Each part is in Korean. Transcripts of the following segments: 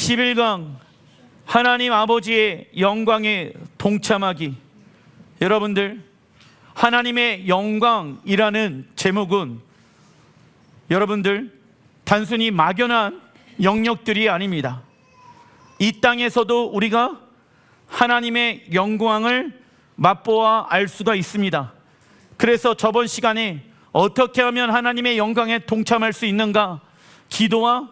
11강 하나님 아버지의 영광에 동참하기. 여러분들, 하나님의 영광이라는 제목은 여러분들 단순히 막연한 영역들이 아닙니다. 이 땅에서도 우리가 하나님의 영광을 맛보아 알 수가 있습니다. 그래서 저번 시간에 어떻게 하면 하나님의 영광에 동참할 수 있는가, 기도와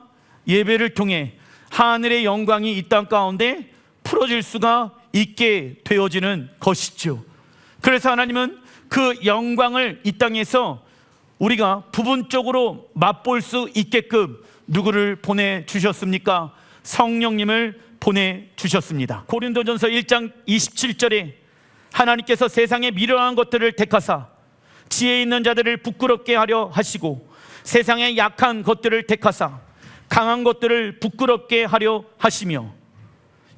예배를 통해 하늘의 영광이 이 땅 가운데 풀어질 수가 있게 되어지는 것이죠. 그래서 하나님은 그 영광을 이 땅에서 우리가 부분적으로 맛볼 수 있게끔 누구를 보내주셨습니까? 성령님을 보내주셨습니다. 고린도전서 1장 27절에 하나님께서 세상에 미련한 것들을 택하사 지혜 있는 자들을 부끄럽게 하려 하시고 세상에 약한 것들을 택하사 강한 것들을 부끄럽게 하려 하시며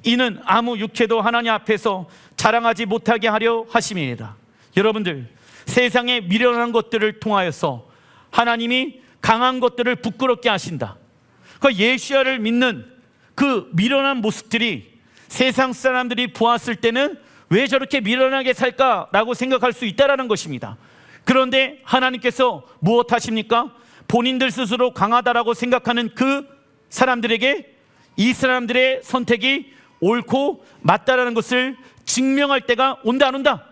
이는 아무 육체도 하나님 앞에서 자랑하지 못하게 하려 하심이니라. 여러분들, 세상에 미련한 것들을 통하여서 하나님이 강한 것들을 부끄럽게 하신다. 그 예수야를 믿는 그 미련한 모습들이 세상 사람들이 보았을 때는 왜 저렇게 미련하게 살까라고 생각할 수 있다라는 것입니다. 그런데 하나님께서 무엇 하십니까? 본인들 스스로 강하다라고 생각하는 그 사람들에게 이 사람들의 선택이 옳고 맞다라는 것을 증명할 때가 온다 안 온다?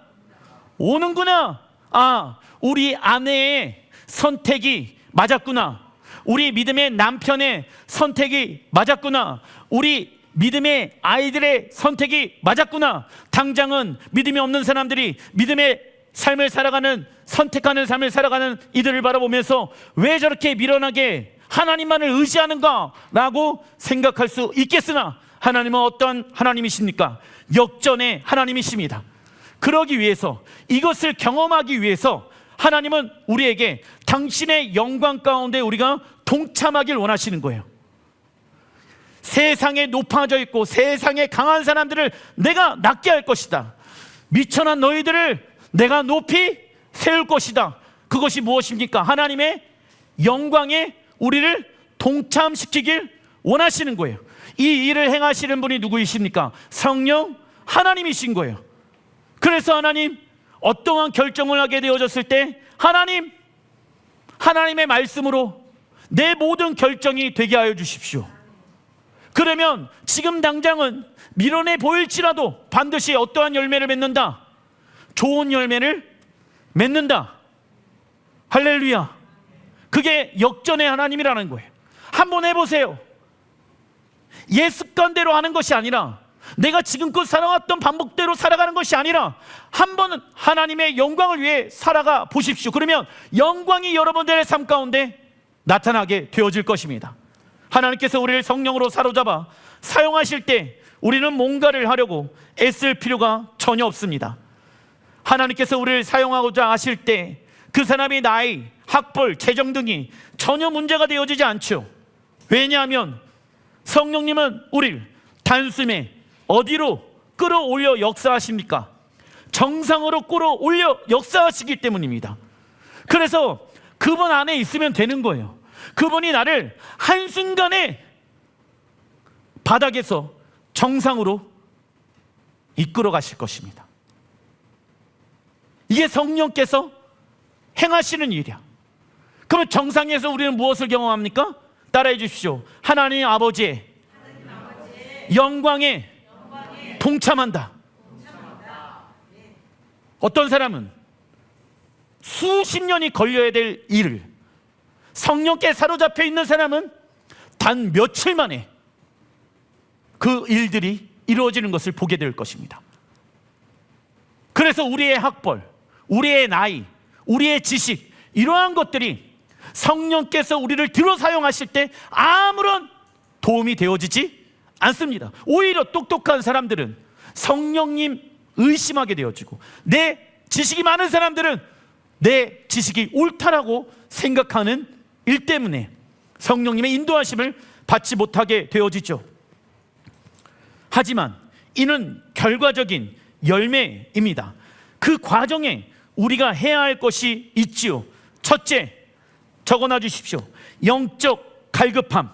오는구나. 아, 우리 아내의 선택이 맞았구나. 우리 믿음의 남편의 선택이 맞았구나. 우리 믿음의 아이들의 선택이 맞았구나. 당장은 믿음이 없는 사람들이 믿음의 삶을 살아가는, 선택하는 삶을 살아가는 이들을 바라보면서 왜 저렇게 미련하게 하나님만을 의지하는가 라고 생각할 수 있겠으나 하나님은 어떤 하나님이십니까? 역전의 하나님이십니다. 그러기 위해서, 이것을 경험하기 위해서 하나님은 우리에게 당신의 영광 가운데 우리가 동참하길 원하시는 거예요. 세상에 높아져 있고 세상에 강한 사람들을 내가 낮게 할 것이다. 미천한 너희들을 내가 높이 세울 것이다. 그것이 무엇입니까? 하나님의 영광에 우리를 동참시키길 원하시는 거예요. 이 일을 행하시는 분이 누구이십니까? 성령 하나님이신 거예요. 그래서 하나님, 어떠한 결정을 하게 되어졌을 때 하나님의 말씀으로 내 모든 결정이 되게 하여 주십시오. 그러면 지금 당장은 미련해 보일지라도 반드시 어떠한 열매를 맺는다? 좋은 열매를 맺는다. 할렐루야. 그게 역전의 하나님이라는 거예요. 한번 해보세요. 옛 습관대로 하는 것이 아니라, 내가 지금껏 살아왔던 반복대로 살아가는 것이 아니라 한번 하나님의 영광을 위해 살아가 보십시오. 그러면 영광이 여러분들의 삶 가운데 나타나게 되어질 것입니다. 하나님께서 우리를 성령으로 사로잡아 사용하실 때 우리는 뭔가를 하려고 애쓸 필요가 전혀 없습니다. 하나님께서 우리를 사용하고자 하실 때 그 사람의 나이, 학벌, 재정 등이 전혀 문제가 되어지지 않죠. 왜냐하면 성령님은 우리를 단숨에 어디로 끌어올려 역사하십니까? 정상으로 끌어올려 역사하시기 때문입니다. 그래서 그분 안에 있으면 되는 거예요. 그분이 나를 한순간에 바닥에서 정상으로 이끌어 가실 것입니다. 이게 성령께서 행하시는 일이야. 그러면 정상에서 우리는 무엇을 경험합니까? 따라해 주십시오. 하나님 아버지의 영광에 동참한다. 어떤 사람은 수십 년이 걸려야 될 일을, 성령께 사로잡혀 있는 사람은 단 며칠 만에 그 일들이 이루어지는 것을 보게 될 것입니다. 그래서 우리의 학벌, 우리의 나이, 우리의 지식, 이러한 것들이 성령께서 우리를 들어 사용하실 때 아무런 도움이 되어지지 않습니다. 오히려 똑똑한 사람들은 성령님 의심하게 되어지고, 내 지식이 많은 사람들은 내 지식이 옳다라고 생각하는 일 때문에 성령님의 인도하심을 받지 못하게 되어지죠. 하지만 이는 결과적인 열매입니다. 그 과정에 우리가 해야 할 것이 있지요. 첫째, 적어놔 주십시오. 영적 갈급함.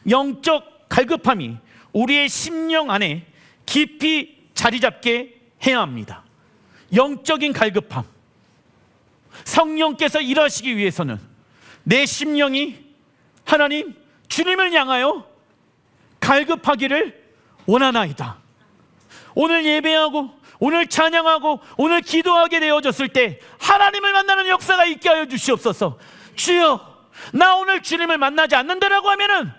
영적 갈급함이 우리의 심령 안에 깊이 자리 잡게 해야 합니다. 영적인 갈급함. 성령께서 일하시기 위해서는 내 심령이 하나님, 주님을 향하여 갈급하기를 원하나이다. 오늘 예배하고 오늘 찬양하고 오늘 기도하게 되어졌을 때 하나님을 만나는 역사가 있게 하여 주시옵소서. 주여, 나 오늘 주님을 만나지 않는다라고 하면은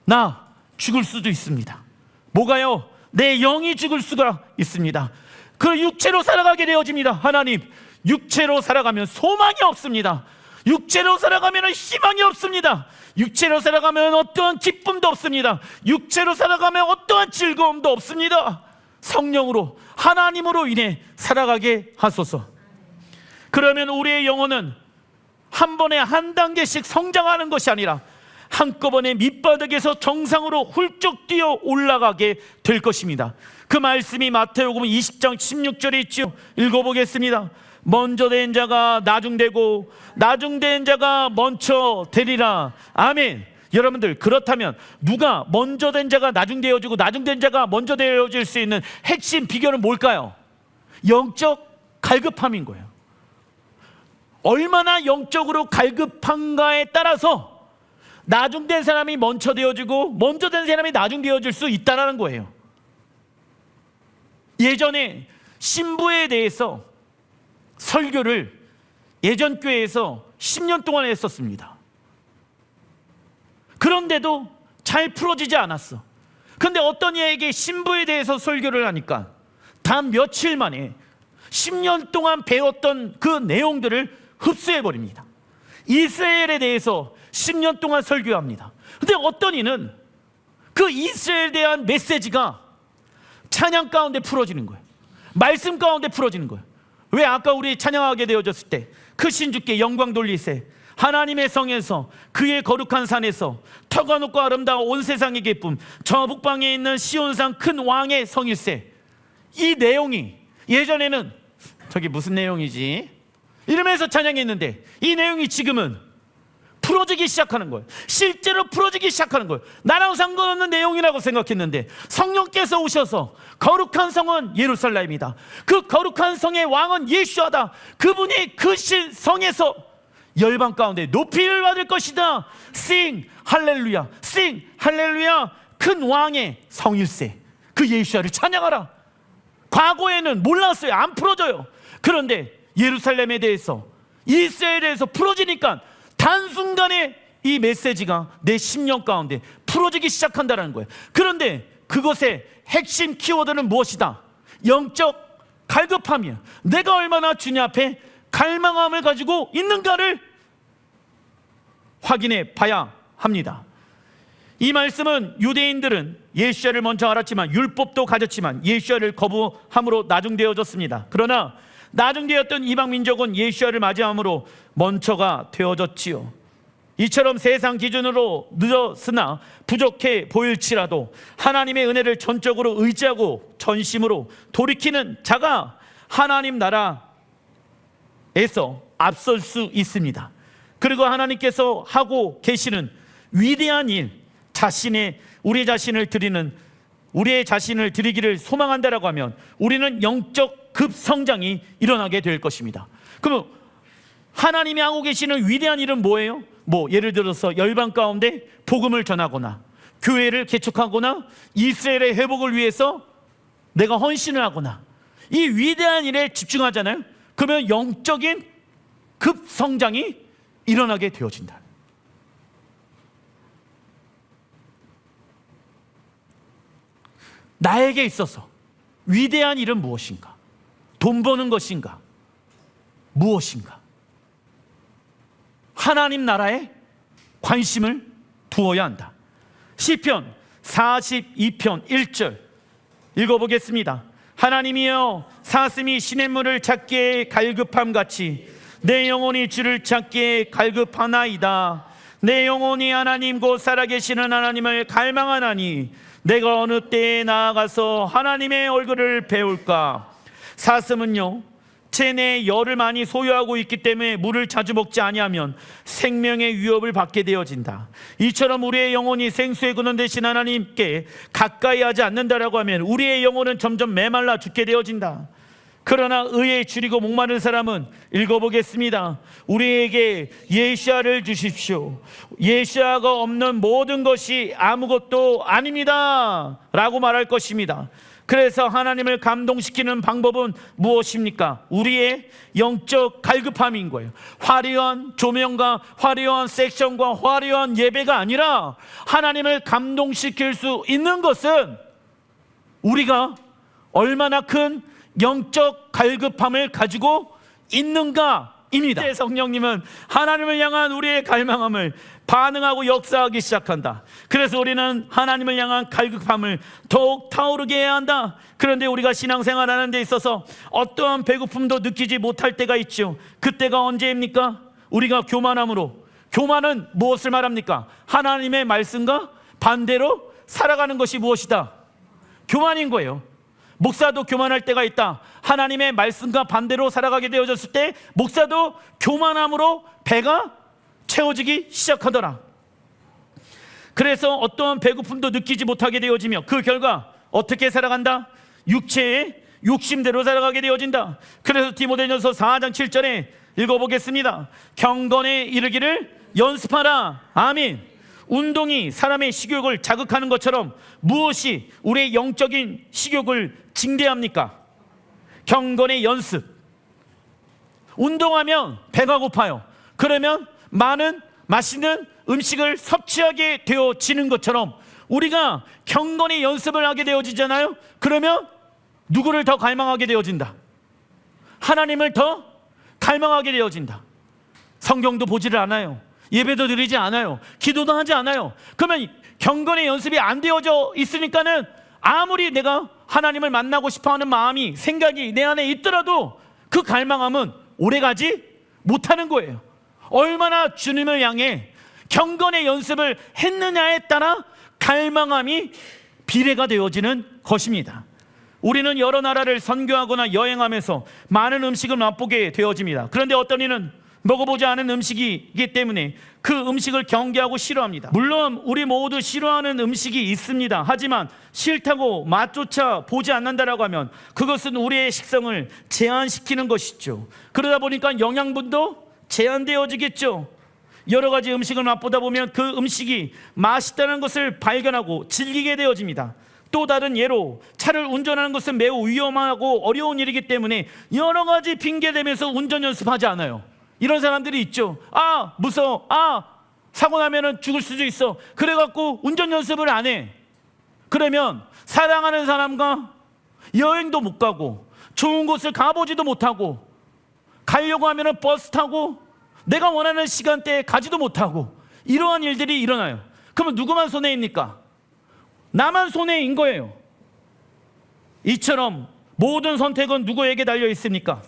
나 죽을 수도 있습니다. 뭐가요? 내 영이 죽을 수가 있습니다. 그 육체로 살아가게 되어집니다. 하나님, 육체로 살아가면 소망이 없습니다. 육체로 살아가면 희망이 없습니다. 육체로 살아가면 어떠한 기쁨도 없습니다. 육체로 살아가면 어떠한 즐거움도 없습니다. 성령으로, 하나님으로 인해 살아가게 하소서. 그러면 우리의 영혼은 한 번에 한 단계씩 성장하는 것이 아니라 한꺼번에 밑바닥에서 정상으로 훌쩍 뛰어 올라가게 될 것입니다. 그 말씀이 마태복음 20장 16절에 있죠. 읽어보겠습니다. 먼저 된 자가 나중되고 나중된 자가 먼저 되리라. 아멘. 여러분들, 그렇다면 누가 먼저 된 자가 나중되어지고 나중된 자가 먼저 되어질 수 있는 핵심 비결은 뭘까요? 영적 갈급함인 거예요. 얼마나 영적으로 갈급한가에 따라서 나중된 사람이 먼저 되어지고 먼저 된 사람이 나중되어질 수 있다는 거예요. 예전에 신부에 대해서 설교를 예전 교회에서 10년 동안 했었습니다. 그런데도 잘 풀어지지 않았어. 근데 어떤 이에게 신부에 대해서 설교를 하니까 단 며칠 만에 10년 동안 배웠던 그 내용들을 흡수해버립니다. 이스라엘에 대해서 10년 동안 설교합니다. 근데 어떤 이는 그 이스라엘에 대한 메시지가 찬양 가운데 풀어지는 거예요. 말씀 가운데 풀어지는 거예요. 왜? 아까 우리 찬양하게 되어졌을 때 크신 주께 영광 돌리세, 하나님의 성에서 그의 거룩한 산에서 터가 높고 아름다워 온 세상의 기쁨, 저 북방에 있는 시온산 큰 왕의 성일세. 이 내용이 예전에는 저게 무슨 내용이지? 이러면서 찬양했는데 이 내용이 지금은 풀어지기 시작하는 거예요. 실제로 풀어지기 시작하는 거예요. 나랑 상관없는 내용이라고 생각했는데 성령께서 오셔서 거룩한 성은 예루살렘이다, 그 거룩한 성의 왕은 예수하다, 그분이 그 성에서 열방 가운데 높이를 받을 것이다. Sing 할렐루야, Sing 할렐루야, 큰 왕의 성일세, 그 예수야를 찬양하라. 과거에는 몰랐어요. 안 풀어져요. 그런데 예루살렘에 대해서, 이스라엘에 대해서 풀어지니까 단순간에 이 메시지가 내 심령 가운데 풀어지기 시작한다는 거예요. 그런데 그것의 핵심 키워드는 무엇이다? 영적 갈급함이야. 내가 얼마나 주님 앞에 갈망함을 가지고 있는가를 확인해 봐야 합니다. 이 말씀은 유대인들은 예수야를 먼저 알았지만, 율법도 가졌지만 예수야를 거부함으로 나중되어졌습니다. 그러나 나중되었던 이방 민족은 예수야를 맞이함으로 먼저가 되어졌지요. 이처럼 세상 기준으로 늦었으나 부족해 보일지라도 하나님의 은혜를 전적으로 의지하고 전심으로 돌이키는 자가 하나님 나라에서 앞설 수 있습니다. 그리고 하나님께서 하고 계시는 위대한 일, 우리의 자신을 드리기를 소망한다라고 하면 우리는 영적 급성장이 일어나게 될 것입니다. 그럼 하나님이 하고 계시는 위대한 일은 뭐예요? 예를 들어서 열방 가운데 복음을 전하거나 교회를 개척하거나 이스라엘의 회복을 위해서 내가 헌신을 하거나, 이 위대한 일에 집중하잖아요. 그러면 영적인 급성장이 일어나게 되어진다. 나에게 있어서 위대한 일은 무엇인가? 돈 버는 것인가? 무엇인가? 하나님 나라에 관심을 두어야 한다. 시편 42편 1절 읽어보겠습니다. 하나님이여, 사슴이 시냇물을 찾기에 갈급함같이 내 영혼이 주를 찾기에 갈급하나이다. 내 영혼이 하나님 곧 살아계시는 하나님을 갈망하나니 내가 어느 때에 나아가서 하나님의 얼굴을 배울까? 사슴은요, 체내에 열을 많이 소유하고 있기 때문에 물을 자주 먹지 아니하면 생명의 위협을 받게 되어진다. 이처럼 우리의 영혼이 생수의 근원 되신 하나님께 가까이 하지 않는다라고 하면 우리의 영혼은 점점 메말라 죽게 되어진다. 그러나 의에 줄이고 목마른 사람은 읽어보겠습니다. 우리에게 예시아를 주십시오. 예시아가 없는 모든 것이 아무것도 아닙니다 라고 말할 것입니다. 그래서 하나님을 감동시키는 방법은 무엇입니까? 우리의 영적 갈급함인 거예요. 화려한 조명과 화려한 섹션과 화려한 예배가 아니라 하나님을 감동시킬 수 있는 것은 우리가 얼마나 큰 영적 갈급함을 가지고 있는가입니다. 성령님은 하나님을 향한 우리의 갈망함을 반응하고 역사하기 시작한다. 그래서 우리는 하나님을 향한 갈급함을 더욱 타오르게 해야 한다. 그런데 우리가 신앙생활하는 데 있어서 어떠한 배고픔도 느끼지 못할 때가 있죠. 그때가 언제입니까? 우리가 교만함으로, 교만은 무엇을 말합니까? 하나님의 말씀과 반대로 살아가는 것이 무엇이다? 교만인 거예요. 목사도 교만할 때가 있다. 하나님의 말씀과 반대로 살아가게 되어졌을 때 목사도 교만함으로 배가 채워지기 시작하더라. 그래서 어떠한 배고픔도 느끼지 못하게 되어지며 그 결과 어떻게 살아간다? 육체의 욕심대로 살아가게 되어진다. 그래서 디모데전서 4장 7절에 읽어보겠습니다. 경건에 이르기를 연습하라. 아멘. 운동이 사람의 식욕을 자극하는 것처럼 무엇이 우리의 영적인 식욕을 징대합니까? 경건의 연습. 운동하면 배가 고파요. 그러면 많은 맛있는 음식을 섭취하게 되어지는 것처럼 우리가 경건의 연습을 하게 되어지잖아요. 그러면 누구를 더 갈망하게 되어진다? 하나님을 더 갈망하게 되어진다. 성경도 보지를 않아요. 예배도 드리지 않아요. 기도도 하지 않아요. 그러면 경건의 연습이 안 되어져 있으니까는 아무리 내가 하나님을 만나고 싶어하는 마음이, 생각이 내 안에 있더라도 그 갈망함은 오래가지 못하는 거예요. 얼마나 주님을 향해 경건의 연습을 했느냐에 따라 갈망함이 비례가 되어지는 것입니다. 우리는 여러 나라를 선교하거나 여행하면서 많은 음식을 맛보게 되어집니다. 그런데 어떤 이는 먹어보지 않은 음식이기 때문에 그 음식을 경계하고 싫어합니다. 물론 우리 모두 싫어하는 음식이 있습니다. 하지만 싫다고 맛조차 보지 않는다라고 하면 그것은 우리의 식성을 제한시키는 것이죠. 그러다 보니까 영양분도 제한되어지겠죠. 여러 가지 음식을 맛보다 보면 그 음식이 맛있다는 것을 발견하고 즐기게 되어집니다. 또 다른 예로 차를 운전하는 것은 매우 위험하고 어려운 일이기 때문에 여러 가지 핑계 대면서 운전 연습하지 않아요. 이런 사람들이 있죠. 아, 무서워. 아, 사고 나면은 죽을 수도 있어. 그래갖고 운전 연습을 안 해. 그러면 사랑하는 사람과 여행도 못 가고 좋은 곳을 가보지도 못하고 가려고 하면은 버스 타고 내가 원하는 시간대에 가지도 못하고 이러한 일들이 일어나요. 그러면 누구만 손해입니까? 나만 손해인 거예요. 이처럼 모든 선택은 누구에게 달려 있습니까?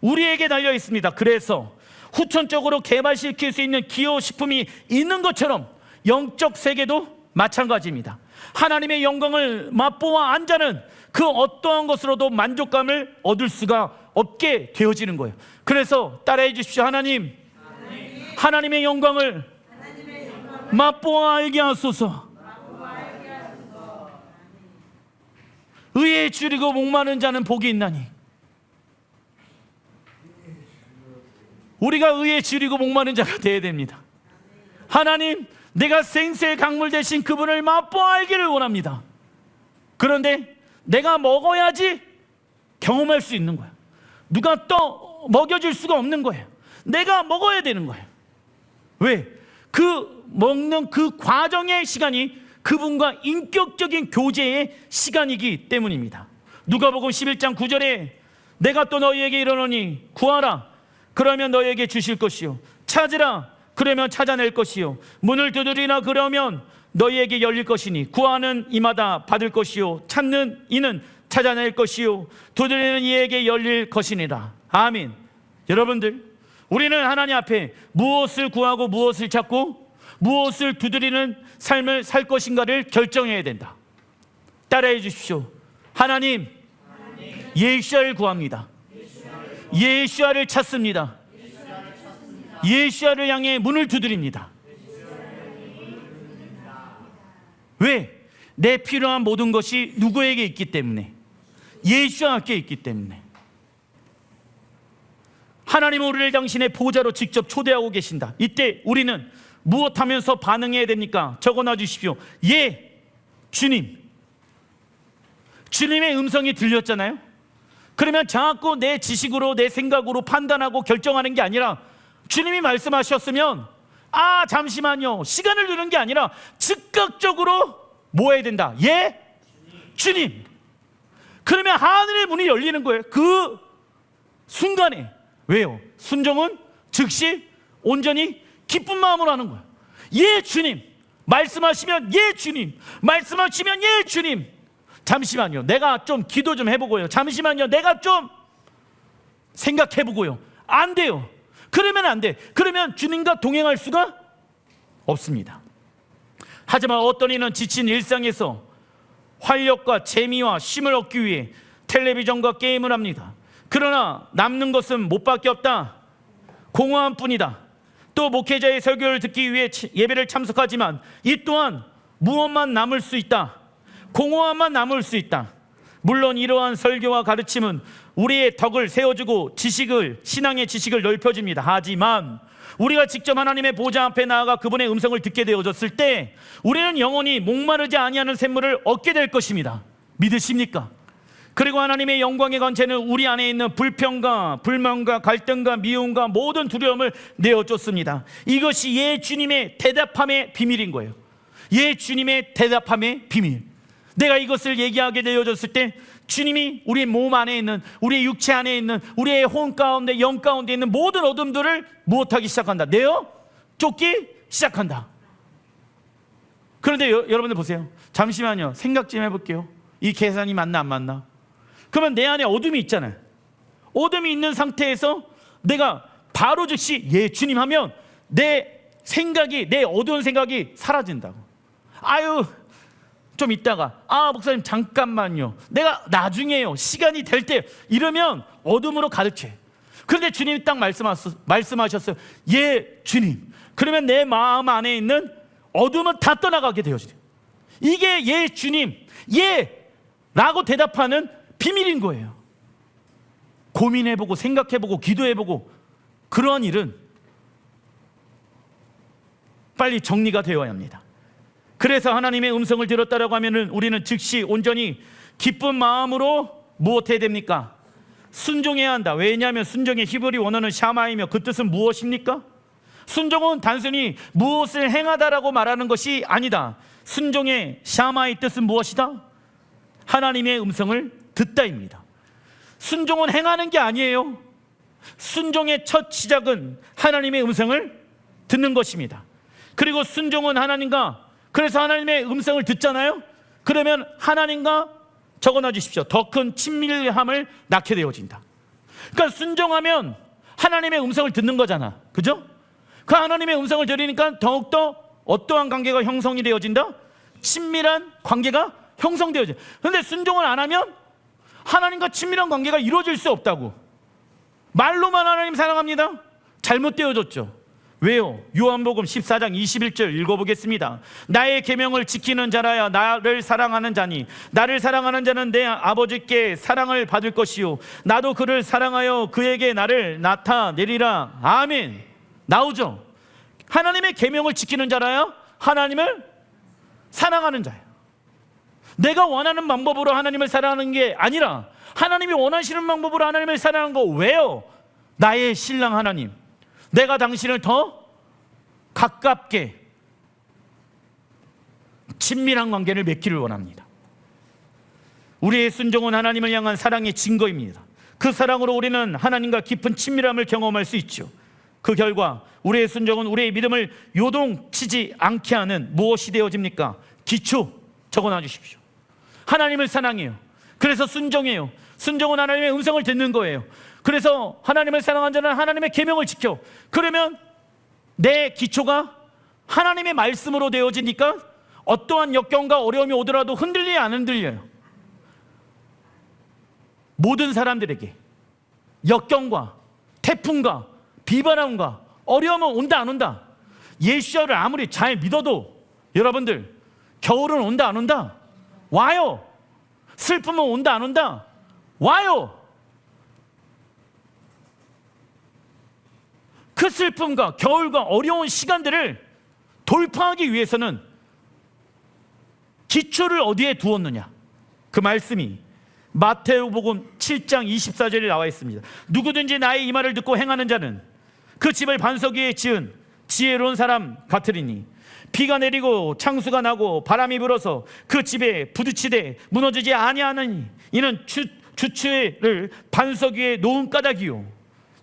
우리에게 달려 있습니다. 그래서 후천적으로 개발시킬 수 있는 기호식품이 있는 것처럼 영적 세계도 마찬가지입니다. 하나님의 영광을 맛보아 안 자는 그 어떠한 것으로도 만족감을 얻을 수가 없게 되어지는 거예요. 그래서 따라해 주십시오. 하나님의 영광을 맛보아 알게 하소서. 의에 줄이고 목마른 자는 복이 있나니. 우리가 의에 줄이고 목마른 자가 되어야 됩니다. 하나님, 내가 생수의 강물 대신 그분을 맛보아 알기를 원합니다. 그런데 내가 먹어야지 경험할 수 있는 거야. 누가 또 먹여줄 수가 없는 거예요. 내가 먹어야 되는 거예요. 왜? 그 먹는 그 과정의 시간이 그분과 인격적인 교제의 시간이기 때문입니다. 누가복음 11장 9절에 내가 또 너희에게 이르노니 구하라 그러면 너희에게 주실 것이요 찾으라 그러면 찾아낼 것이요 문을 두드리나 그러면 너희에게 열릴 것이니 구하는 이마다 받을 것이요 찾는 이는 찾아낼 것이요 두드리는 이에게 열릴 것이니라. 아멘. 여러분들, 우리는 하나님 앞에 무엇을 구하고 무엇을 찾고 무엇을 두드리는 삶을 살 것인가를 결정해야 된다. 따라해 주십시오. 하나님, 예시아를 구합니다. 예수야를 찾습니다. 예수야를 향해 문을 두드립니다. 왜? 내 필요한 모든 것이 누구에게 있기 때문에, 예수야께 있기 때문에. 하나님은 우리를 당신의 보좌로 직접 초대하고 계신다. 이때 우리는 무엇하면서 반응해야 됩니까? 적어놔 주십시오. 예, 주님. 주님의 음성이 들렸잖아요. 그러면 자꾸 내 지식으로, 내 생각으로 판단하고 결정하는 게 아니라, 주님이 말씀하셨으면 잠시만요, 시간을 두는 게 아니라 즉각적으로 뭐 해야 된다? 예, 주님. 그러면 하늘의 문이 열리는 거예요. 그 순간에. 왜요? 순종은 즉시 온전히 기쁜 마음으로 하는 거예요. 예, 주님. 말씀하시면 예, 주님. 말씀하시면 예, 주님. 잠시만요, 내가 좀 기도 좀 해보고요. 잠시만요, 내가 좀 생각해보고요. 안 돼요. 그러면 안 돼. 그러면 주님과 동행할 수가 없습니다. 하지만 어떤 이는 지친 일상에서 활력과 재미와 쉼을 얻기 위해 텔레비전과 게임을 합니다. 그러나 남는 것은 못밖에 없다. 공허한 뿐이다. 또 목회자의 설교를 듣기 위해 예배를 참석하지만 이 또한 무엇만 남을 수 있다. 공허함만 남을 수 있다. 물론 이러한 설교와 가르침은 우리의 덕을 세워주고 신앙의 지식을 넓혀줍니다. 하지만 우리가 직접 하나님의 보좌 앞에 나아가 그분의 음성을 듣게 되어졌을 때 우리는 영원히 목마르지 아니하는 샘물을 얻게 될 것입니다. 믿으십니까? 그리고 하나님의 영광의 관체는 우리 안에 있는 불평과 불만과 갈등과 미움과 모든 두려움을 내어줬습니다. 이것이 예, 주님의 대답함의 비밀인 거예요. 예, 주님의 대답함의 비밀. 내가 이것을 얘기하게 되어졌을 때 주님이 우리의 몸 안에 있는, 우리의 육체 안에 있는, 우리의 혼 가운데, 영 가운데 있는 모든 어둠들을 무엇하기 시작한다? 내어 쫓기 시작한다. 그런데 여러분들 보세요. 잠시만요, 생각 좀 해볼게요. 이 계산이 맞나 안 맞나? 그러면 내 안에 어둠이 있잖아요. 어둠이 있는 상태에서 내가 바로 즉시 예, 주님 하면 내 생각이, 내 어두운 생각이 사라진다고. 좀 있다가 목사님 잠깐만요, 내가 나중에요, 시간이 될 때, 이러면 어둠으로 가득해. 그런데 주님이 딱 말씀하셨어요. 예, 주님. 그러면 내 마음 안에 있는 어둠은 다 떠나가게 되어지죠. 이게 예, 주님, 예 라고 대답하는 비밀인 거예요. 고민해보고 생각해보고 기도해보고 그러한 일은 빨리 정리가 되어야 합니다. 그래서 하나님의 음성을 들었다라고 하면은 우리는 즉시 온전히 기쁜 마음으로 무엇해야 됩니까? 순종해야 한다. 왜냐하면 순종의 히브리 원어는 샤마이며 그 뜻은 무엇입니까? 순종은 단순히 무엇을 행하다라고 말하는 것이 아니다. 순종의 샤마의 뜻은 무엇이다? 하나님의 음성을 듣다입니다. 순종은 행하는 게 아니에요. 순종의 첫 시작은 하나님의 음성을 듣는 것입니다. 그리고 순종은 그래서 하나님의 음성을 듣잖아요. 그러면 하나님과 적어놔 주십시오. 더 큰 친밀함을 낳게 되어진다. 그러니까 순종하면 하나님의 음성을 듣는 거잖아. 그죠? 그 하나님의 음성을 들으니까 더욱더 어떠한 관계가 형성이 되어진다? 친밀한 관계가 형성되어져. 그런데 순종을 안 하면 하나님과 친밀한 관계가 이루어질 수 없다고. 말로만 하나님 사랑합니다. 잘못되어졌죠. 왜요? 요한복음 14장 21절 읽어보겠습니다. 나의 계명을 지키는 자라야 나를 사랑하는 자니 나를 사랑하는 자는 내 아버지께 사랑을 받을 것이요 나도 그를 사랑하여 그에게 나를 나타내리라. 아멘. 나오죠? 하나님의 계명을 지키는 자라야 하나님을 사랑하는 자예요. 내가 원하는 방법으로 하나님을 사랑하는 게 아니라 하나님이 원하시는 방법으로 하나님을 사랑하는 거. 왜요? 나의 신랑 하나님, 내가 당신을 더 가깝게 친밀한 관계를 맺기를 원합니다. 우리의 순종은 하나님을 향한 사랑의 증거입니다. 그 사랑으로 우리는 하나님과 깊은 친밀함을 경험할 수 있죠. 그 결과 우리의 순종은 우리의 믿음을 요동치지 않게 하는 무엇이 되어집니까? 기초 적어놔 주십시오. 하나님을 사랑해요. 그래서 순종해요. 순종은 하나님의 음성을 듣는 거예요. 그래서 하나님을 사랑한 자는 하나님의 계명을 지켜. 그러면 내 기초가 하나님의 말씀으로 되어지니까 어떠한 역경과 어려움이 오더라도 흔들리지 안 흔들려요. 모든 사람들에게 역경과 태풍과 비바람과 어려움은 온다 안 온다? 예수를 아무리 잘 믿어도 여러분들, 겨울은 온다 안 온다? 와요. 슬픔은 온다 안 온다? 와요. 그 슬픔과 겨울과 어려운 시간들을 돌파하기 위해서는 기초를 어디에 두었느냐? 그 말씀이 마태복음 7장 24절에 나와 있습니다. 누구든지 나의 이 말을 듣고 행하는 자는 그 집을 반석 위에 지은 지혜로운 사람 같으리니 비가 내리고 창수가 나고 바람이 불어서 그 집에 부딪히되 무너지지 아니하느니 이는 주추를 반석 위에 놓은 까닭이요.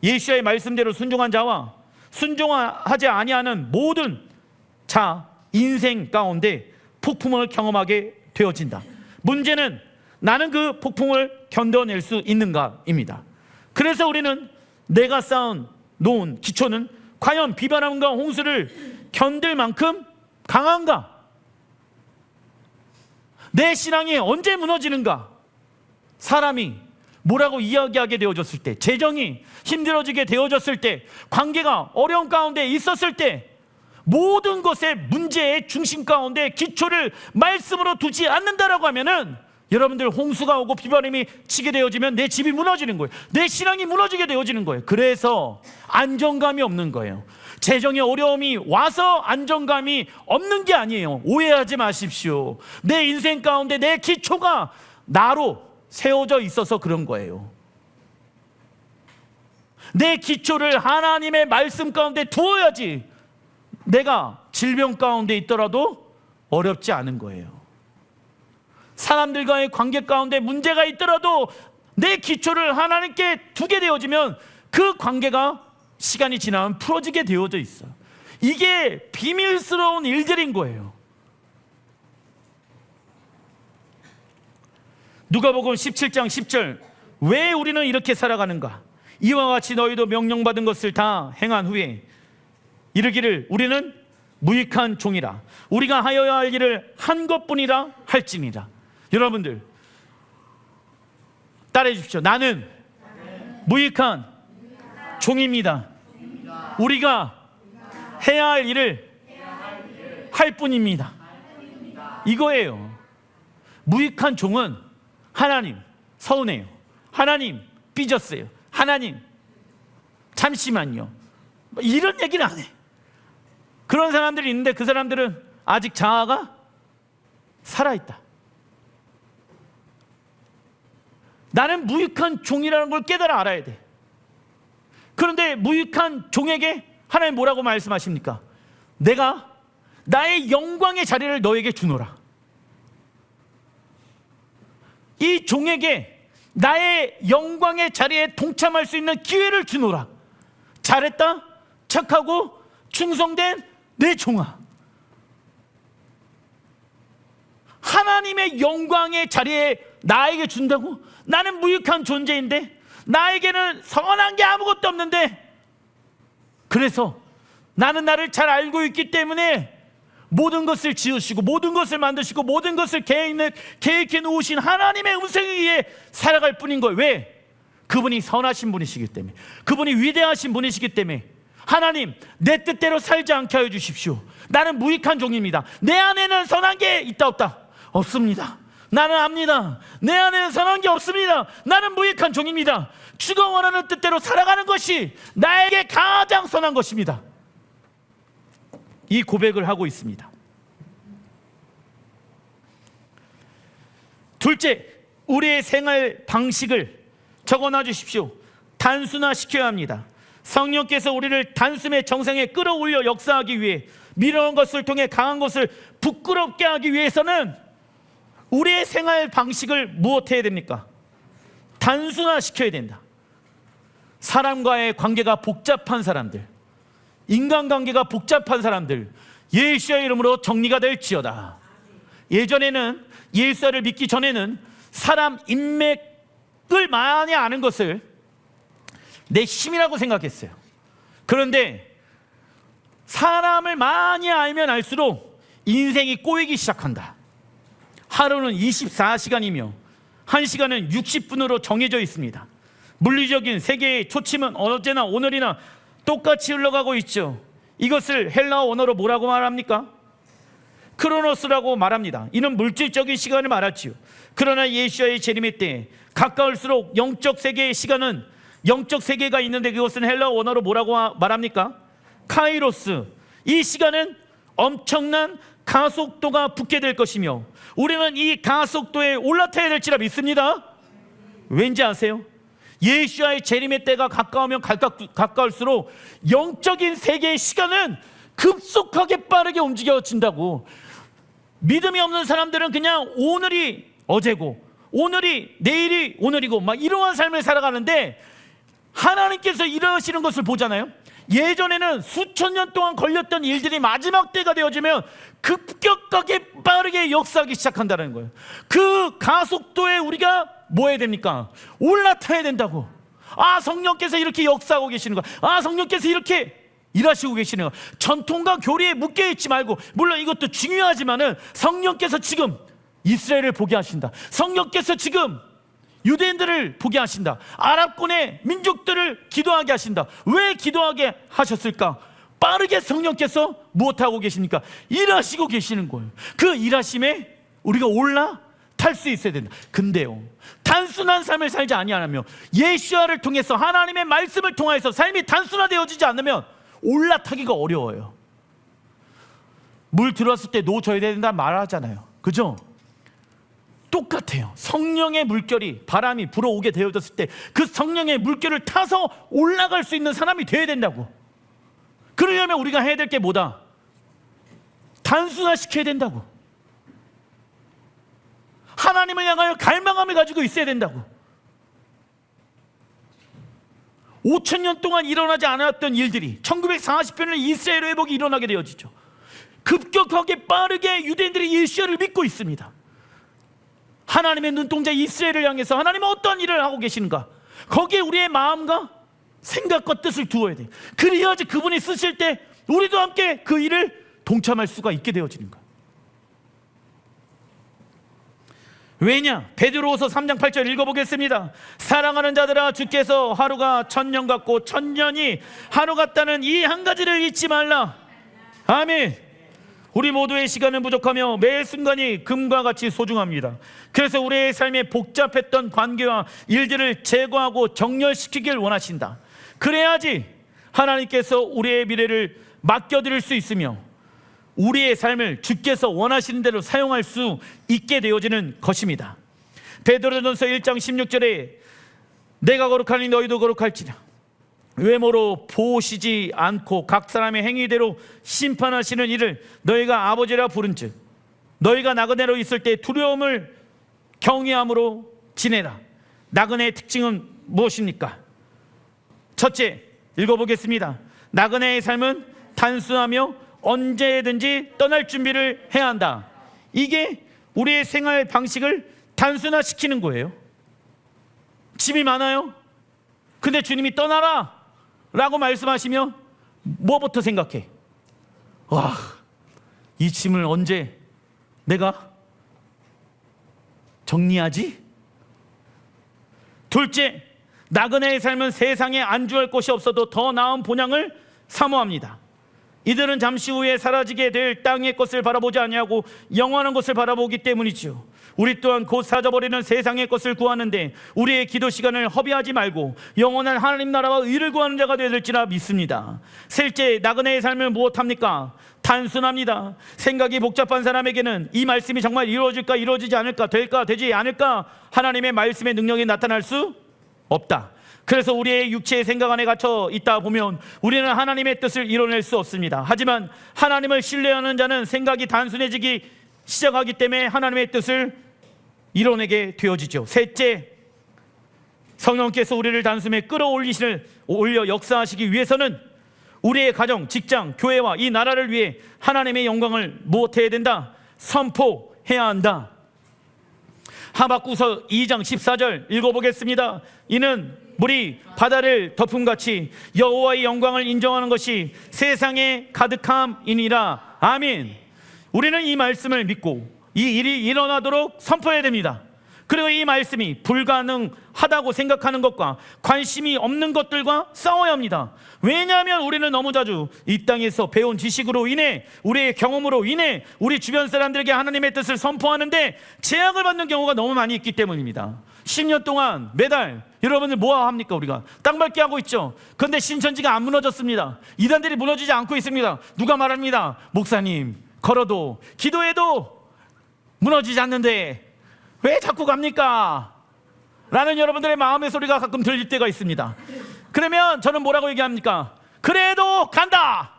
예수의 말씀대로 순종한 자와 순종하지 아니하는 모든 자 인생 가운데 폭풍을 경험하게 되어진다. 문제는 나는 그 폭풍을 견뎌낼 수 있는가입니다. 그래서 우리는 내가 쌓아놓은 기초는 과연 비바람과 홍수를 견딜 만큼 강한가? 내 신앙이 언제 무너지는가? 사람이 뭐라고 이야기하게 되어졌을 때, 재정이 힘들어지게 되어졌을 때, 관계가 어려운 가운데 있었을 때, 모든 것의 문제의 중심 가운데 기초를 말씀으로 두지 않는다라고 하면은 여러분들, 홍수가 오고 비바람이 치게 되어지면 내 집이 무너지는 거예요. 내 신앙이 무너지게 되어지는 거예요. 그래서 안정감이 없는 거예요. 재정의 어려움이 와서 안정감이 없는 게 아니에요. 오해하지 마십시오. 내 인생 가운데 내 기초가 나로 세워져 있어서 그런 거예요. 내 기초를 하나님의 말씀 가운데 두어야지 내가 질병 가운데 있더라도 어렵지 않은 거예요. 사람들과의 관계 가운데 문제가 있더라도 내 기초를 하나님께 두게 되어지면 그 관계가 시간이 지나면 풀어지게 되어져 있어. 이게 비밀스러운 일들인 거예요. 누가복음 17장 10절, 왜 우리는 이렇게 살아가는가? 이와 같이 너희도 명령받은 것을 다 행한 후에 이르기를 우리는 무익한 종이라 우리가 하여야 할 일을 한 것뿐이라 할지니라. 여러분들 따라해 주십시오. 나는 무익한 종입니다. 우리가 해야 할 일을 할 뿐입니다. 이거예요. 무익한 종은 하나님 서운해요. 하나님 삐졌어요. 하나님 잠시만요. 이런 얘기를 안 해. 그런 사람들이 있는데 그 사람들은 아직 자아가 살아있다. 나는 무익한 종이라는 걸 깨달아 알아야 돼. 그런데 무익한 종에게 하나님 뭐라고 말씀하십니까? 내가 나의 영광의 자리를 너에게 주노라. 이 종에게 나의 영광의 자리에 동참할 수 있는 기회를 주노라. 잘했다, 착하고 충성된 내 종아, 하나님의 영광의 자리에 나에게 준다고? 나는 무익한 존재인데, 나에게는 선한 게 아무것도 없는데, 그래서 나는 나를 잘 알고 있기 때문에 모든 것을 지으시고 모든 것을 만드시고 모든 것을 계획해 놓으신 하나님의 음성에 의해 살아갈 뿐인 거예요. 왜? 그분이 선하신 분이시기 때문에, 그분이 위대하신 분이시기 때문에. 하나님, 내 뜻대로 살지 않게 하여 주십시오. 나는 무익한 종입니다. 내 안에는 선한 게 있다 없다? 없습니다. 나는 압니다. 내 안에는 선한 게 없습니다. 나는 무익한 종입니다. 주가 원하는 뜻대로 살아가는 것이 나에게 가장 선한 것입니다. 이 고백을 하고 있습니다. 둘째, 우리의 생활 방식을 적어놔 주십시오. 단순화시켜야 합니다. 성령께서 우리를 단숨에 정상에 끌어올려 역사하기 위해, 미련한 것을 통해 강한 것을 부끄럽게 하기 위해서는 우리의 생활 방식을 무엇해야 됩니까? 단순화시켜야 된다. 사람과의 관계가 복잡한 사람들, 인간관계가 복잡한 사람들, 예수의 이름으로 정리가 될지어다. 예전에는, 예수를 믿기 전에는 사람 인맥을 많이 아는 것을 내 힘이라고 생각했어요. 그런데 사람을 많이 알면 알수록 인생이 꼬이기 시작한다. 하루는 24시간이며 1시간은 60분으로 정해져 있습니다. 물리적인 세계의 초침은 어제나 오늘이나 똑같이 흘러가고 있죠. 이것을 헬라어 원어로 뭐라고 말합니까? 크로노스라고 말합니다. 이는 물질적인 시간을 말하지요. 그러나 예수와의 재림의 때 가까울수록 영적 세계의 시간은, 영적 세계가 있는데 그것은 헬라어 원어로 뭐라고 말합니까? 카이로스. 이 시간은 엄청난 가속도가 붙게 될 것이며 우리는 이 가속도에 올라타야 될지라 믿습니다. 왠지 아세요? 예수와의 재림의 때가 가까우면 가까울수록 영적인 세계의 시간은 급속하게 빠르게 움직여진다고. 믿음이 없는 사람들은 그냥 오늘이 어제고 오늘이 내일이 오늘이고 막 이러한 삶을 살아가는데, 하나님께서 이러시는 것을 보잖아요. 예전에는 수천 년 동안 걸렸던 일들이 마지막 때가 되어지면 급격하게 빠르게 역사하기 시작한다는 거예요. 그 가속도에 우리가 뭐 해야 됩니까? 올라타야 된다고. 아, 성령께서 이렇게 역사하고 계시는 거야. 아, 성령께서 이렇게 일하시고 계시는 거야. 전통과 교리에 묶여있지 말고, 물론 이것도 중요하지만은 성령께서 지금 이스라엘을 보게 하신다. 성령께서 지금 유대인들을 보게 하신다. 아랍권의 민족들을 기도하게 하신다. 왜 기도하게 하셨을까? 빠르게 성령께서 무엇하고 계십니까? 일하시고 계시는 거예요. 그 일하심에 우리가 올라탈 수 있어야 된다. 근데요, 단순한 삶을 살지 아니하며 예수와를 통해서, 하나님의 말씀을 통해서 삶이 단순화되어지지 않으면 올라타기가 어려워요. 물 들어왔을 때 노 져야 된다 말하잖아요. 그죠? 똑같아요. 성령의 물결이, 바람이 불어오게 되어졌을 때 그 성령의 물결을 타서 올라갈 수 있는 사람이 되어야 된다고. 그러려면 우리가 해야 될 게 뭐다? 단순화시켜야 된다고. 하나님을 향하여 갈망함을 가지고 있어야 된다고. 5,000년 동안 일어나지 않았던 일들이 1940년에 이스라엘 회복이 일어나게 되어지죠. 급격하게 빠르게 유대인들이 예수를 믿고 있습니다. 하나님의 눈동자 이스라엘을 향해서 하나님은 어떤 일을 하고 계시는가, 거기에 우리의 마음과 생각과 뜻을 두어야 돼요. 그래야지 그분이 쓰실 때 우리도 함께 그 일을 동참할 수가 있게 되어지는 거예요. 왜냐? 베드로후서 3장 8절 읽어보겠습니다. 사랑하는 자들아, 주께서 하루가 1000년 같고 1000년이 하루 같다는 이 한 가지를 잊지 말라. 아멘. 우리 모두의 시간은 부족하며 매 순간이 금과 같이 소중합니다. 그래서 우리의 삶에 복잡했던 관계와 일들을 제거하고 정렬시키길 원하신다. 그래야지 하나님께서 우리의 미래를 맡겨드릴 수 있으며 우리의 삶을 주께서 원하시는 대로 사용할 수 있게 되어지는 것입니다. 베드로전서 1장 16절에 내가 거룩하니 너희도 거룩할지라. 외모로 보시지 않고 각 사람의 행위대로 심판하시는 이를 너희가 아버지라 부른즉 너희가 나그네로 있을 때 두려움을 경외함으로 지내라. 나그네의 특징은 무엇입니까? 첫째, 읽어보겠습니다. 나그네의 삶은 단순하며 언제든지 떠날 준비를 해야 한다. 이게 우리의 생활 방식을 단순화시키는 거예요. 짐이 많아요? 근데 주님이 떠나라 라고 말씀하시면 뭐부터 생각해? 와, 이 짐을 언제 내가 정리하지? 둘째, 나그네의 삶은 세상에 안주할 곳이 없어도 더 나은 본향을 사모합니다. 이들은 잠시 후에 사라지게 될 땅의 것을 바라보지 아니하고 영원한 것을 바라보기 때문이죠. 우리 또한 곧 사라져버리는 세상의 것을 구하는데 우리의 기도 시간을 허비하지 말고 영원한 하나님 나라와 의를 구하는 자가 되어야 될지라 믿습니다. 셋째, 나그네의 삶은 무엇합니까? 단순합니다. 생각이 복잡한 사람에게는 이 말씀이 정말 이루어질까 이루어지지 않을까, 될까 되지 않을까, 하나님의 말씀의 능력이 나타날 수 없다. 그래서 우리의 육체의 생각 안에 갇혀 있다 보면 우리는 하나님의 뜻을 이뤄낼 수 없습니다. 하지만 하나님을 신뢰하는 자는 생각이 단순해지기 시작하기 때문에 하나님의 뜻을 이뤄내게 되어지죠. 셋째, 성령께서 우리를 단숨에 끌어올려 역사하시기 위해서는 우리의 가정, 직장, 교회와 이 나라를 위해 하나님의 영광을 무엇해야 된다? 선포해야 한다. 하박국서 2장 14절 읽어보겠습니다. 이는 물이 바다를 덮음같이 여호와의 영광을 인정하는 것이 세상에 가득함이니라. 아멘. 우리는 이 말씀을 믿고 이 일이 일어나도록 선포해야 됩니다. 그리고 이 말씀이 불가능하다고 생각하는 것과 관심이 없는 것들과 싸워야 합니다. 왜냐하면 우리는 너무 자주 이 땅에서 배운 지식으로 인해, 우리의 경험으로 인해 우리 주변 사람들에게 하나님의 뜻을 선포하는데 제약을 받는 경우가 너무 많이 있기 때문입니다. 10년 동안 매달 여러분들 뭐 합니까? 우리가 땅밟기 하고 있죠. 그런데 신천지가 안 무너졌습니다. 이단들이 무너지지 않고 있습니다. 누가 말합니다. 목사님, 걸어도 기도해도 무너지지 않는데 왜 자꾸 갑니까? 라는 여러분들의 마음의 소리가 가끔 들릴 때가 있습니다. 그러면 저는 뭐라고 얘기합니까? 그래도 간다.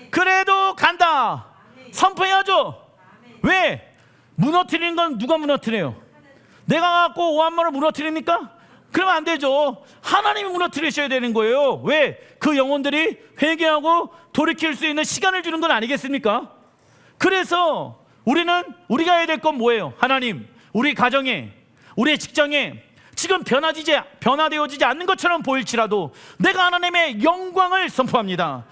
그래도 간다. 선포해야죠. 왜? 무너뜨리는 건 누가 무너뜨려요? 내가 갖고 오한마를 무너뜨립니까? 그러면 안 되죠. 하나님이 무너뜨리셔야 되는 거예요. 왜? 그 영혼들이 회개하고 돌이킬 수 있는 시간을 주는 건 아니겠습니까? 그래서 우리가 해야 될 건 뭐예요? 하나님, 우리 가정에, 우리의 직장에 지금 변화되어지지 않는 것처럼 보일지라도 내가 하나님의 영광을 선포합니다.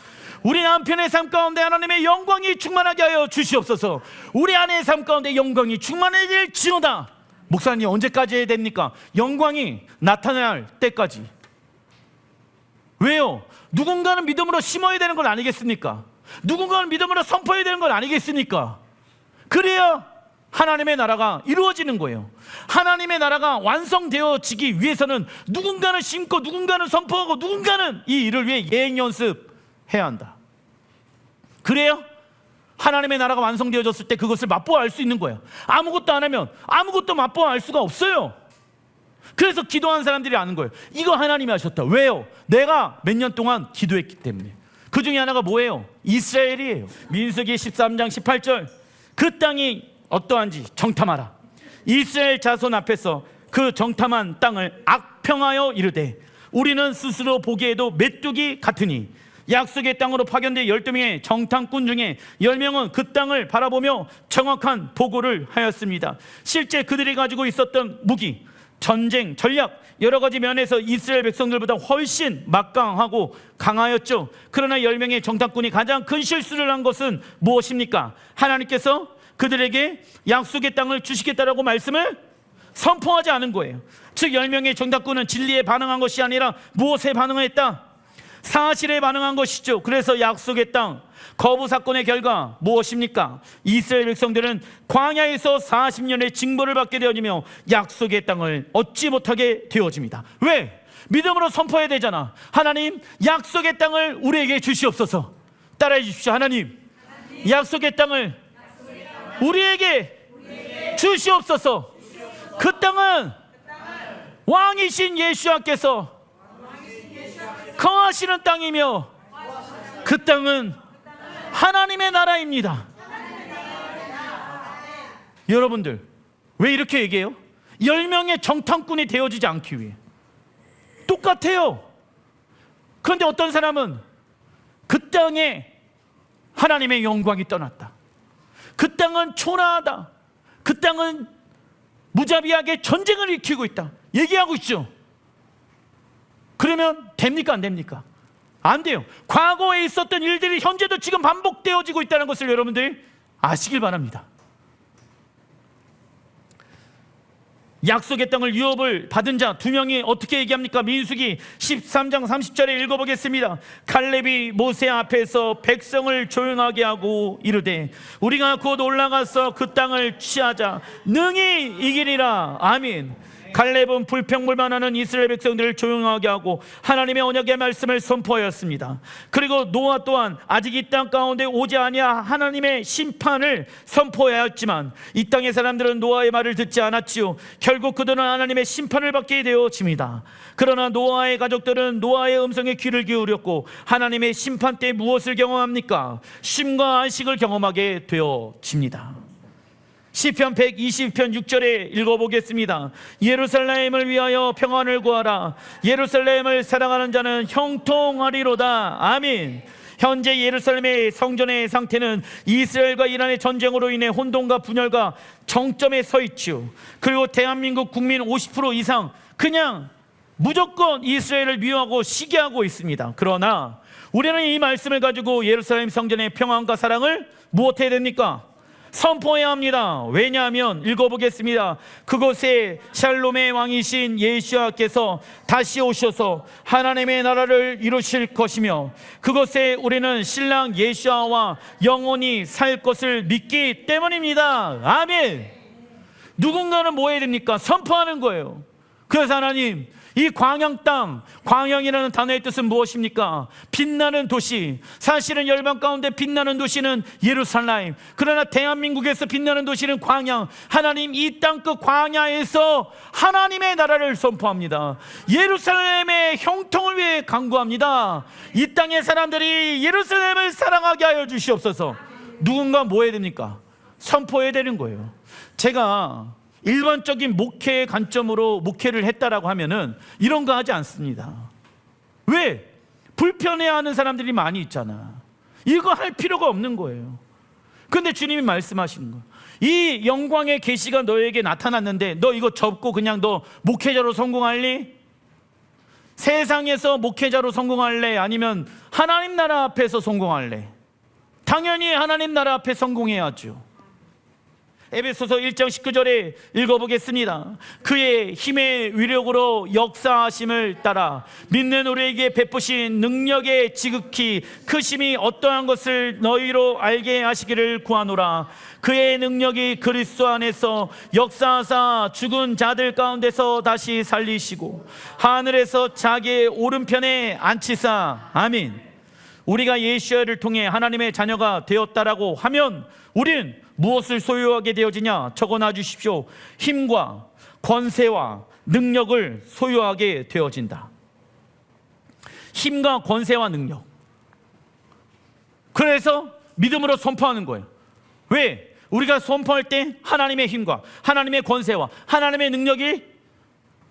우리 남편의 삶 가운데 하나님의 영광이 충만하게 하여 주시옵소서. 우리 아내의 삶 가운데 영광이 충만해질지어다. 목사님, 언제까지 해야 됩니까? 영광이 나타날 때까지. 왜요? 누군가는 믿음으로 심어야 되는 건 아니겠습니까? 누군가는 믿음으로 선포해야 되는 건 아니겠습니까? 그래야 하나님의 나라가 이루어지는 거예요. 하나님의 나라가 완성되어지기 위해서는 누군가는 심고 누군가는 선포하고 누군가는 이 일을 위해 예행 연습해야 한다. 그래야 하나님의 나라가 완성되어졌을 때 그것을 맛보아 알 수 있는 거예요. 아무것도 안 하면 아무것도 맛보아 알 수가 없어요. 그래서 기도한 사람들이 아는 거예요. 이거 하나님이 하셨다. 왜요? 내가 몇 년 동안 기도했기 때문에. 그 중에 하나가 뭐예요? 이스라엘이에요. 민수기 13장 18절, 그 땅이 어떠한지 정탐하라. 이스라엘 자손 앞에서 그 정탐한 땅을 악평하여 이르되 우리는 스스로 보기에도 메뚜기 같으니 약속의 땅으로 파견된 12명의 정탐꾼 중에 10명은 그 땅을 바라보며 정확한 보고를 하였습니다. 실제 그들이 가지고 있었던 무기, 전쟁, 전략, 여러 가지 면에서 이스라엘 백성들보다 훨씬 막강하고 강하였죠. 그러나 10명의 정탐꾼이 가장 큰 실수를 한 것은 무엇입니까? 하나님께서 그들에게 약속의 땅을 주시겠다라고 말씀을 선포하지 않은 거예요. 즉 10명의 정탐꾼은 진리에 반응한 것이 아니라 무엇에 반응했다? 사실에 반응한 것이죠. 그래서 약속의 땅 거부 사건의 결과 무엇입니까? 이스라엘 백성들은 광야에서 40년의 징벌을 받게 되어지며 약속의 땅을 얻지 못하게 되어집니다. 왜? 믿음으로 선포해야 되잖아. 하나님, 약속의 땅을 우리에게 주시옵소서. 따라해 주십시오. 하나님, 약속의 땅을 우리에게 주시옵소서. 그 땅은 왕이신 예수와께서 거하시는 땅이며 그 땅은 하나님의 나라입니다. 여러분들, 왜 이렇게 얘기해요? 10명의 정탐꾼이 되어지지 않기 위해. 똑같아요. 그런데 어떤 사람은 그 땅에 하나님의 영광이 떠났다. 그 땅은 초라하다. 그 땅은 무자비하게 전쟁을 일으키고 있다. 얘기하고 있죠. 그러면 됩니까? 안 됩니까? 안 돼요. 과거에 있었던 일들이 현재도 지금 반복되어지고 있다는 것을 여러분들이 아시길 바랍니다. 약속의 땅을 유업을 받은 자 2명이 어떻게 얘기합니까? 민수기 13장 30절에 읽어보겠습니다. 갈렙이 모세 앞에서 백성을 조용하게 하고 이르되 우리가 곧 올라가서 그 땅을 취하자 능히 이기리라. 아멘. 갈렙은 불평불만하는 이스라엘 백성들을 조용하게 하고 하나님의 언약의 말씀을 선포하였습니다. 그리고 노아 또한 아직 이 땅 가운데 오지 아니하 하나님의 심판을 선포하였지만 이 땅의 사람들은 노아의 말을 듣지 않았지요. 결국 그들은 하나님의 심판을 받게 되어집니다. 그러나 노아의 가족들은 노아의 음성에 귀를 기울였고 하나님의 심판 때 무엇을 경험합니까? 쉼과 안식을 경험하게 되어집니다. 시편 120편 6절에 읽어보겠습니다. 예루살렘을 위하여 평안을 구하라. 예루살렘을 사랑하는 자는 형통하리로다. 아멘. 현재 예루살렘의 성전의 상태는 이스라엘과 이란의 전쟁으로 인해 혼돈과 분열과 정점에 서 있지요. 그리고 대한민국 국민 50% 이상 그냥 무조건 이스라엘을 미워하고 시기하고 있습니다. 그러나 우리는 이 말씀을 가지고 예루살렘 성전의 평안과 사랑을 무엇해야 됩니까? 선포해야 합니다. 왜냐하면 읽어보겠습니다. 그곳에 샬롬의 왕이신 예수와께서 다시 오셔서 하나님의 나라를 이루실 것이며 그곳에 우리는 신랑 예수와 영원히 살 것을 믿기 때문입니다. 아멘. 누군가는 뭐 해야 됩니까? 선포하는 거예요. 그래서 하나님, 이 광양 땅, 광양이라는 단어의 뜻은 무엇입니까? 빛나는 도시. 사실은 열방 가운데 빛나는 도시는 예루살렘, 그러나 대한민국에서 빛나는 도시는 광양. 하나님, 이 땅 끝 광야에서 하나님의 나라를 선포합니다. 예루살렘의 형통을 위해 간구합니다. 이 땅의 사람들이 예루살렘을 사랑하게 하여 주시옵소서. 누군가 뭐 해야 됩니까? 선포해야 되는 거예요. 제가 일반적인 목회의 관점으로 목회를 했다라고 하면은 이런 거 하지 않습니다. 왜? 불편해하는 사람들이 많이 있잖아. 이거 할 필요가 없는 거예요. 근데 주님이 말씀하시는 거예요. 이 영광의 계시가 너에게 나타났는데 너 이거 접고 그냥 너 목회자로 성공할래? 세상에서 목회자로 성공할래? 아니면 하나님 나라 앞에서 성공할래? 당연히 하나님 나라 앞에 성공해야죠. 에베소서 1장 19절에 읽어보겠습니다. 그의 힘의 위력으로 역사하심을 따라 믿는 우리에게 베푸신 능력의 지극히 크심이 어떠한 것을 너희로 알게 하시기를 구하노라. 그의 능력이 그리스도 안에서 역사하사 죽은 자들 가운데서 다시 살리시고 하늘에서 자기의 오른편에 앉히사. 아멘. 우리가 예수를 통해 하나님의 자녀가 되었다라고 하면 우리는 무엇을 소유하게 되어지냐? 적어놔 주십시오. 힘과 권세와 능력을 소유하게 되어진다. 힘과 권세와 능력. 그래서 믿음으로 선포하는 거예요. 왜? 우리가 선포할 때 하나님의 힘과 하나님의 권세와 하나님의 능력이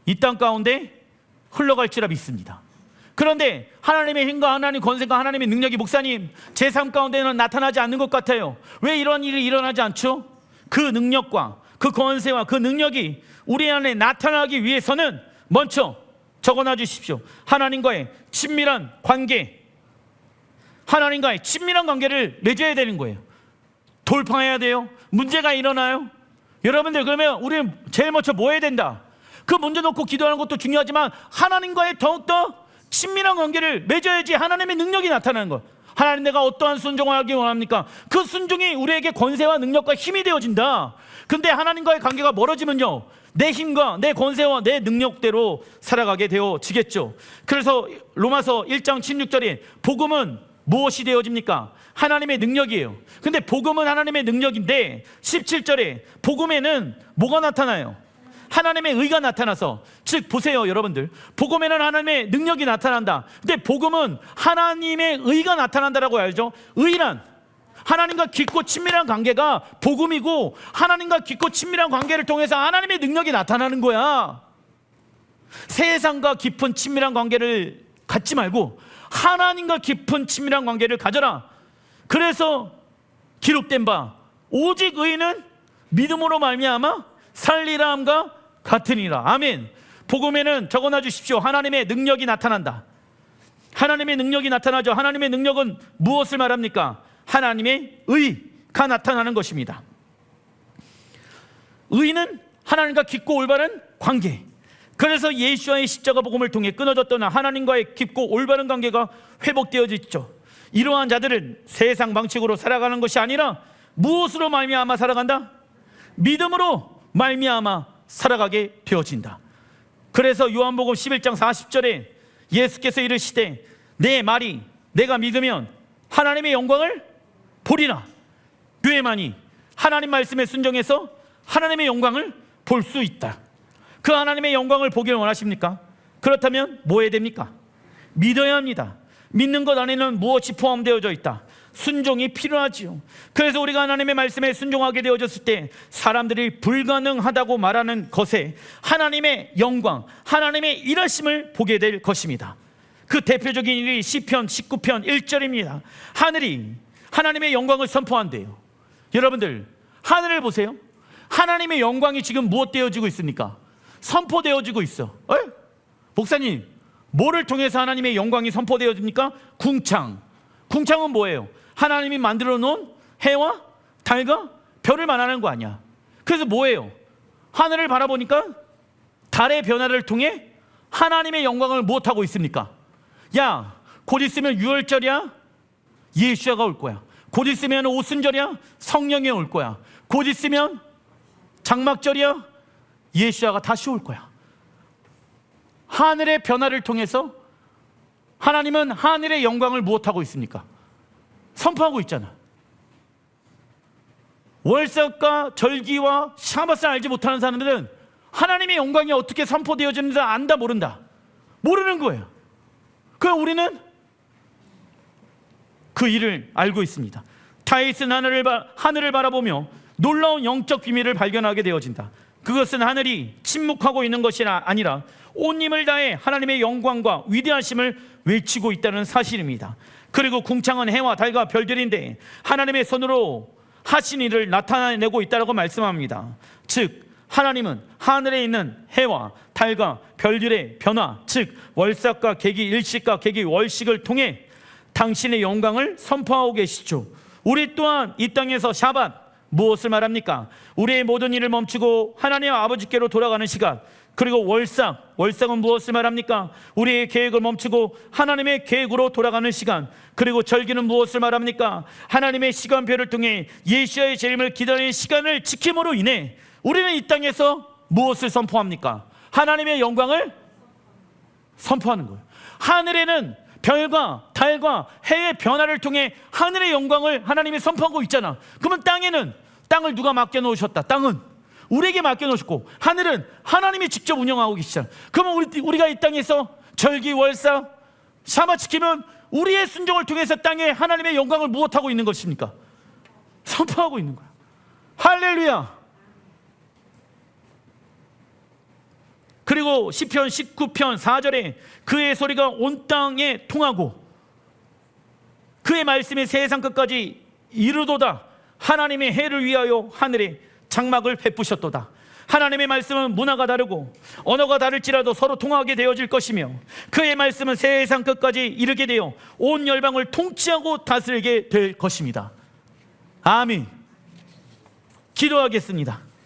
이 땅 가운데 흘러갈 줄 믿습니다. 그런데 하나님의 힘과 하나님의 권세가 하나님의 능력이 목사님 제 삶 가운데는 나타나지 않는 것 같아요. 왜 이런 일이 일어나지 않죠? 그 능력과 그 권세와 그 능력이 우리 안에 나타나기 위해서는 먼저 적어놔 주십시오. 하나님과의 친밀한 관계, 하나님과의 친밀한 관계를 맺어야 되는 거예요. 돌파해야 돼요. 문제가 일어나요. 여러분들, 그러면 우리는 제일 먼저 뭐 해야 된다? 그 문제 놓고 기도하는 것도 중요하지만 하나님과의 더욱더 친밀한 관계를 맺어야지 하나님의 능력이 나타나는 것. 하나님, 내가 어떠한 순종을 하기 원합니까? 그 순종이 우리에게 권세와 능력과 힘이 되어진다. 근데 하나님과의 관계가 멀어지면요, 내 힘과 내 권세와 내 능력대로 살아가게 되어지겠죠. 그래서 로마서 1장 16절에 복음은 무엇이 되어집니까? 하나님의 능력이에요. 근데 복음은 하나님의 능력인데 17절에 복음에는 뭐가 나타나요? 하나님의 의가 나타나서, 즉 보세요 여러분들, 복음에는 하나님의 능력이 나타난다. 근데 복음은 하나님의 의가 나타난다라고 알죠? 의란 하나님과 깊고 친밀한 관계가 복음이고, 하나님과 깊고 친밀한 관계를 통해서 하나님의 능력이 나타나는 거야. 세상과 깊은 친밀한 관계를 갖지 말고 하나님과 깊은 친밀한 관계를 가져라. 그래서 기록된 바 오직 의인은 믿음으로 말미암아 살리라 함과 같으니라. 아멘. 복음에는 적어놔 주십시오. 하나님의 능력이 나타난다. 하나님의 능력이 나타나죠. 하나님의 능력은 무엇을 말합니까? 하나님의 의가 나타나는 것입니다. 의는 하나님과 깊고 올바른 관계. 그래서 예수와의 십자가 복음을 통해 끊어졌던 하나님과의 깊고 올바른 관계가 회복되어지죠. 이러한 자들은 세상 방식으로 살아가는 것이 아니라 무엇으로 말미암아 살아간다? 믿음으로 말미암아 살아가게 되어진다. 그래서 요한복음 11장 40절에 예수께서 이르시되 내 말이 내가 믿으면 하나님의 영광을 보리라. 교회만이 하나님 말씀에 순종해서 하나님의 영광을 볼 수 있다. 그 하나님의 영광을 보기를 원하십니까? 그렇다면 뭐 해야 됩니까? 믿어야 합니다. 믿는 것 안에는 무엇이 포함되어져 있다? 순종이 필요하지요. 그래서 우리가 하나님의 말씀에 순종하게 되어졌을 때 사람들이 불가능하다고 말하는 것에 하나님의 영광, 하나님의 일하심을 보게 될 것입니다. 그 대표적인 일이 시편 19편 1절입니다. 하늘이 하나님의 영광을 선포한대요. 여러분들, 하늘을 보세요. 하나님의 영광이 지금 무엇 되어지고 있습니까? 선포되어지고 있어. 목사님, 뭐를 통해서 하나님의 영광이 선포되어집니까? 궁창. 궁창은 뭐예요? 하나님이 만들어 놓은 해와 달과 별을 말하는 거 아니야. 그래서 뭐예요? 하늘을 바라보니까 달의 변화를 통해 하나님의 영광을 무엇하고 있습니까? 야, 곧 있으면 유월절이야? 예수야가 올 거야. 곧 있으면 오순절이야? 성령이 올 거야. 곧 있으면 장막절이야? 예수야가 다시 올 거야. 하늘의 변화를 통해서 하나님은 하늘의 영광을 무엇하고 있습니까? 선포하고 있잖아. 월삭과 절기와 샤밧을 알지 못하는 사람들은 하나님의 영광이 어떻게 선포되어지는지 안다 모른다. 모르는 거예요. 그럼 우리는 그 일을 알고 있습니다. 다윗은 하늘을 바라보며 놀라운 영적 비밀을 발견하게 되어진다. 그것은 하늘이 침묵하고 있는 것이 아니라 온 힘을 다해 하나님의 영광과 위대하심을 외치고 있다는 사실입니다. 그리고 궁창은 해와 달과 별들인데 하나님의 손으로 하신 일을 나타내고 있다고 말씀합니다. 즉 하나님은 하늘에 있는 해와 달과 별들의 변화, 즉 월삭과 계기 일식과 계기 월식을 통해 당신의 영광을 선포하고 계시죠. 우리 또한 이 땅에서 샤밧, 무엇을 말합니까? 우리의 모든 일을 멈추고 하나님 아버지께로 돌아가는 시간. 그리고 월삭은 무엇을 말합니까? 우리의 계획을 멈추고 하나님의 계획으로 돌아가는 시간. 그리고 절기는 무엇을 말합니까? 하나님의 시간표를 통해 예수의 재림을 기다리는 시간을 지킴으로 인해 우리는 이 땅에서 무엇을 선포합니까? 하나님의 영광을 선포하는 거예요. 하늘에는 별과 달과 해의 변화를 통해 하늘의 영광을 하나님이 선포하고 있잖아. 그러면 땅을 누가 맡겨놓으셨다? 땅은 우리에게 맡겨놓으셨고 하늘은 하나님이 직접 운영하고 계시잖아. 그러면 우리가 이 땅에서 절기, 월삭, 샤밧 지키면 우리의 순종을 통해서 땅에 하나님의 영광을 무엇하고 있는 것입니까? 선포하고 있는 거야. 할렐루야. 그리고 시편 19편 4절에 그의 소리가 온 땅에 통하고 그의 말씀이 세상 끝까지 이르도다. 하나님의 해를 위하여 하늘에 장막을 베푸셨도다. 하나님의 말씀은 문화가 다르고 언어가 다를지라도 서로 통하게 되어질 것이며 그의 말씀은 세상 끝까지 이르게 되어 온 열방을 통치하고 다스리게 될 것입니다. 아멘. 기도하겠습니다.